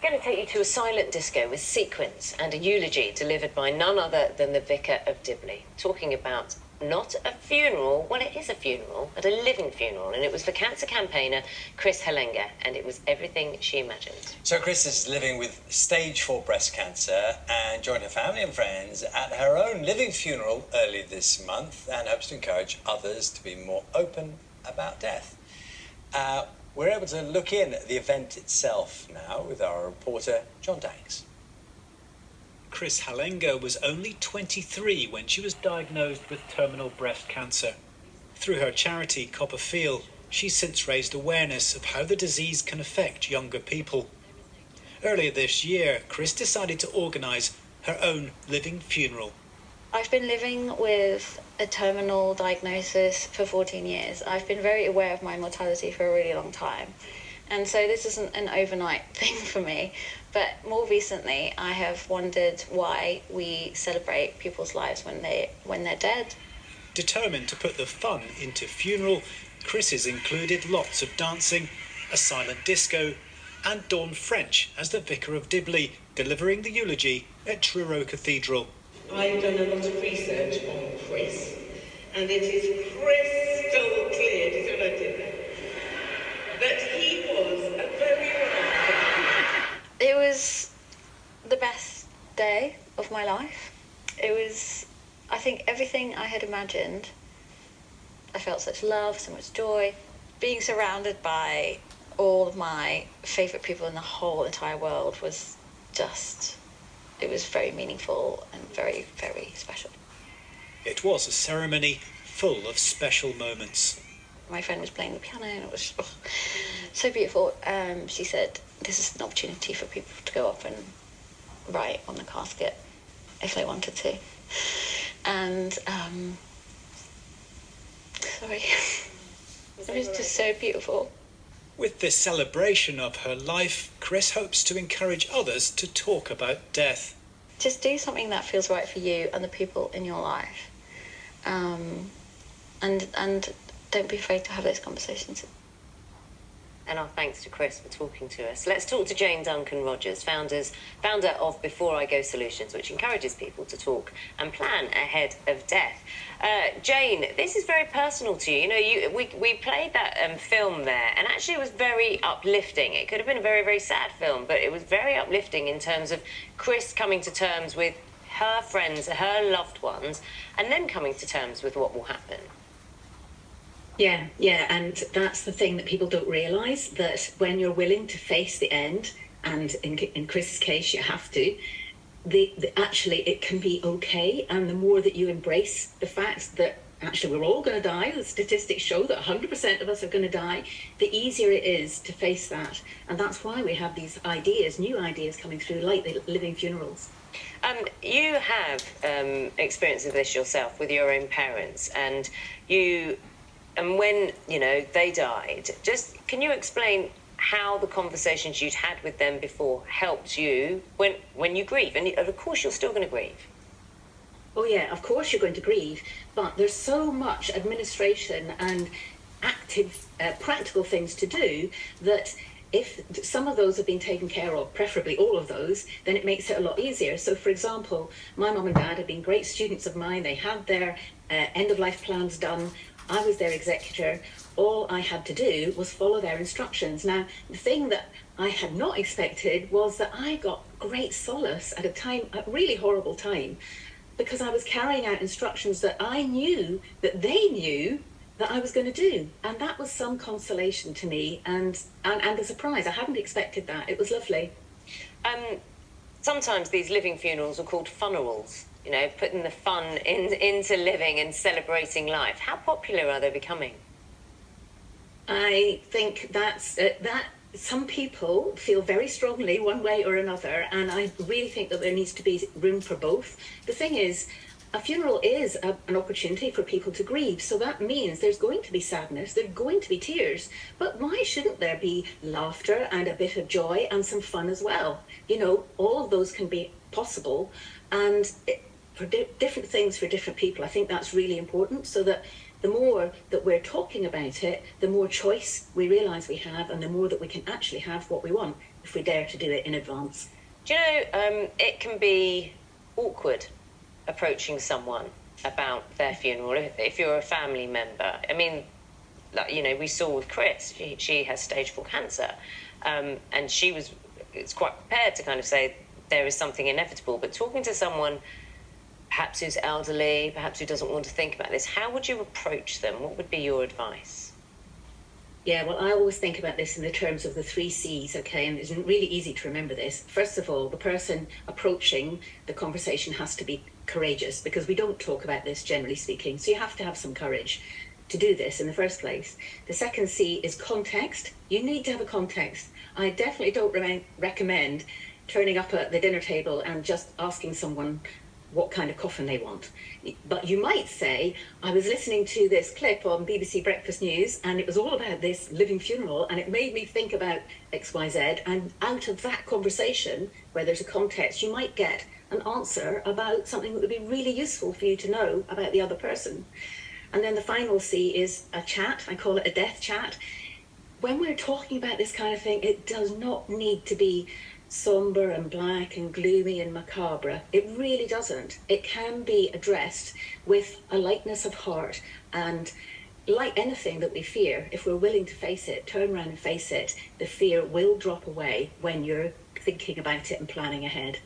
Going to take you to a silent disco with sequins and a eulogy delivered by none other than the Vicar of Dibley, talking about not a funeral, well, it is a funeral, but a living funeral, and it was for cancer campaigner Chris Hellenger, and it was everything she imagined. So Chris is living with stage 4 breast cancer and joined her family and friends at her own living funeral early this month and hopes to encourage others to be more open about death. We're able to look in at the event itself now with our reporter, John Danks. Chris Hellenger was only 23 when she was diagnosed with terminal breast cancer. Through her charity, Copper Feel, she's since raised awareness of how the disease can affect younger people. Earlier this year, Chris decided to organise her own living funeral. I've been living with a terminal diagnosis for 14 years. I've been very aware of my mortality for a really long time. And so this isn't an overnight thing for me. But more recently, I have wondered why we celebrate people's lives when they're dead. Determined to put the fun into funeral, Chris has included lots of dancing, a silent disco, and Dawn French as the Vicar of Dibley, delivering the eulogy at Truro Cathedral. I've done a lot of research on Chris, and it is crystal clear, do you see what I did there? That he was a very remarkable. It was the best day of my life. It was, I think, everything I had imagined. I felt such love, so much joy. Being surrounded by all of my favourite people in the whole entire world was just... It was very meaningful and very, very special. It was a ceremony full of special moments. My friend was playing the piano and it was so beautiful. She said, this is an opportunity for people to go up and write on the casket if they wanted to. And, sorry, it was just so beautiful. With this celebration of her life, Chris hopes to encourage others to talk about death. Just do something that feels right for you and the people in your life. And don't be afraid to have those conversations. And our thanks to Chris for talking to us. Let's talk to Jane Duncan-Rogers, founder of Before I Go Solutions, which encourages people to talk and plan ahead of death. Jane, this is very personal to you. You know, we played that film there, and actually it was very uplifting. It could have been a very, very sad film, but it was very uplifting in terms of Chris coming to terms with her friends, her loved ones, and then coming to terms with what will happen. Yeah, and that's the thing that people don't realise, that when you're willing to face the end, and in Chris's case you have to, actually it can be okay, and the more that you embrace the fact that actually we're all going to die, the statistics show that 100% of us are going to die, the easier it is to face that. And that's why we have these ideas, new ideas coming through, like the living funerals. You have experience of this yourself with your own parents, and when, they died, just can you explain how the conversations you'd had with them before helped you when you grieve? And of course you're still going to grieve. Oh yeah, of course you're going to grieve, but there's so much administration and active, practical things to do that if some of those have been taken care of, preferably all of those, then it makes it a lot easier. So, for example, my mum and dad have been great students of mine. They had their end-of-life plans done. I was their executor. All I had to do was follow their instructions. Now, the thing that I had not expected was that I got great solace at a really horrible time, because I was carrying out instructions that I knew that they knew that I was going to do. And that was some consolation to me and a surprise. I hadn't expected that. It was lovely. Sometimes these living funerals are called funerals, putting the fun into living and celebrating life. How popular are they becoming? I think that some people feel very strongly one way or another, and I really think that there needs to be room for both. The thing is, a funeral is an opportunity for people to grieve, so that means there's going to be sadness, there's going to be tears, but why shouldn't there be laughter and a bit of joy and some fun as well? All of those can be possible, and for different things for different people. I think that's really important, so that the more that we're talking about it, the more choice we realise we have, and the more that we can actually have what we want. if we dare to do it in advance. Do you know, it can be awkward approaching someone about their funeral if you're a family member. I mean, like, you know, we saw with Chris, she has stage 4 cancer, and it's quite prepared to kind of say there is something inevitable. But talking to someone perhaps who's elderly, perhaps who doesn't want to think about this, how would you approach them? What would be your advice? Yeah, well, I always think about this in the terms of the 3 C's, okay? And it's really easy to remember this. First of all, the person approaching the conversation has to be courageous, because we don't talk about this, generally speaking. So you have to have some courage to do this in the first place. The second C is context. You need to have a context. I definitely don't recommend turning up at the dinner table and just asking someone what kind of coffin they want. But you might say, I was listening to this clip on BBC Breakfast News and it was all about this living funeral and it made me think about XYZ, and out of that conversation, where there's a context, you might get an answer about something that would be really useful for you to know about the other person. And then the final C is a chat. I call it a death chat. When we're talking about this kind of thing, it does not need to be somber and black and gloomy and macabre. It really doesn't. It can be addressed with a lightness of heart, and like anything that we fear, if we're willing to face it, turn around and face it, the fear will drop away when you're thinking about it and planning ahead.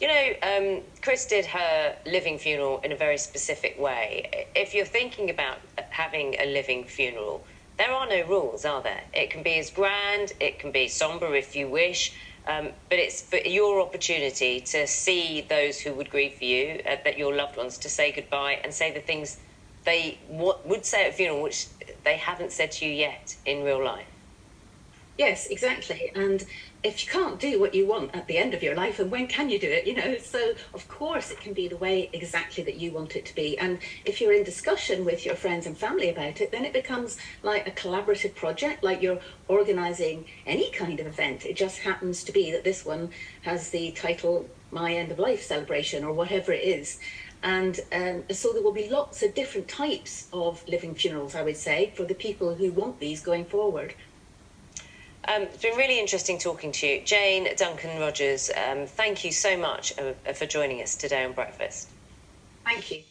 You know, Chris did her living funeral in a very specific way. If you're thinking about having a living funeral, there are no rules, are there? It can be as grand, it can be somber if you wish, but it's for your opportunity to see those who would grieve for you, that your loved ones, to say goodbye and say the things they would say at a funeral, which they haven't said to you yet in real life. Yes, exactly. And if you can't do what you want at the end of your life, and when can you do it, you know? So, of course, it can be the way exactly that you want it to be. And if you're in discussion with your friends and family about it, then it becomes like a collaborative project, like you're organising any kind of event. It just happens to be that this one has the title My End of Life Celebration, or whatever it is. And so there will be lots of different types of living funerals, I would say, for the people who want these going forward. It's been really interesting talking to you. Jane Duncan Rogers, thank you so much for joining us today on Breakfast. Thank you.